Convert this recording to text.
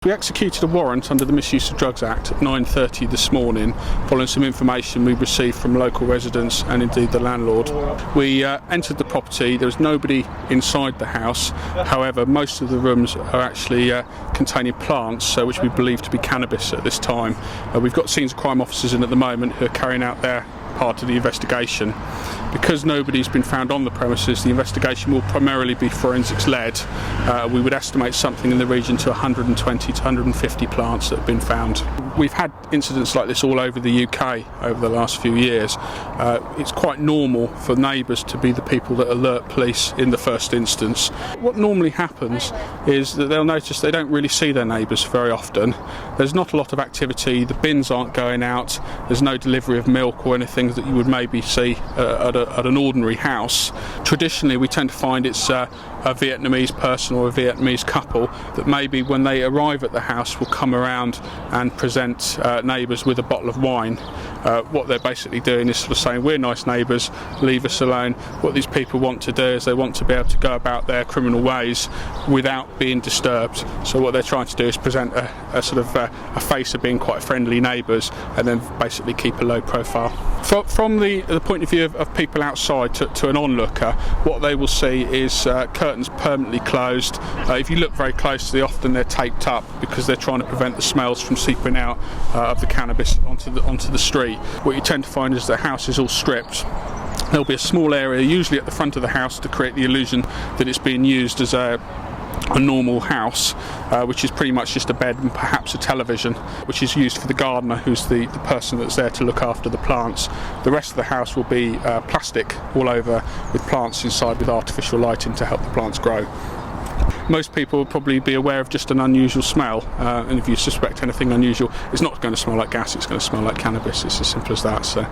We executed a warrant under the Misuse of Drugs Act at 9:30 this morning, following some information we received from local residents and indeed the landlord. We entered the property. There was nobody inside the house. However, most of the rooms are actually containing plants, which we believe to be cannabis at this time. We've got scenes of crime officers in at the moment who are carrying out their part of the investigation. Because nobody's been found on the premises, the investigation will primarily be forensics led. We would estimate something in the region to 120 to 150 plants that have been found. We've had incidents like this all over the UK over the last few years. It's quite normal for neighbours to be the people that alert police in the first instance. What normally happens is that they'll notice they don't really see their neighbours very often. There's not a lot of activity, the bins aren't going out, there's no delivery of milk or anything that you would maybe see at an ordinary house. Traditionally, we tend to find it's a Vietnamese person or a Vietnamese couple that maybe when they arrive at the house will come around and present neighbours with a bottle of wine. What they're basically doing is sort of saying, we're nice neighbours, leave us alone. What these people want to do is they want to be able to go about their criminal ways without being disturbed. So what they're trying to do is present a sort of a face of being quite friendly neighbours and then basically keep a low profile. From the point of view of people outside to an onlooker, what they will see is curtains permanently closed. If you look very closely, often they're taped up because they're trying to prevent the smells from seeping out of the cannabis onto the street. What you tend to find is the house is all stripped. There'll be a small area, usually at the front of the house, to create the illusion that it's being used as a normal house, which is pretty much just a bed and perhaps a television, which is used for the gardener, who's the person that's there to look after the plants. The rest of the house will be plastic all over with plants inside with artificial lighting to help the plants grow. Most people will probably be aware of just an unusual smell, and if you suspect anything unusual, it's not going to smell like gas, it's going to smell like cannabis. It's as simple as that. So.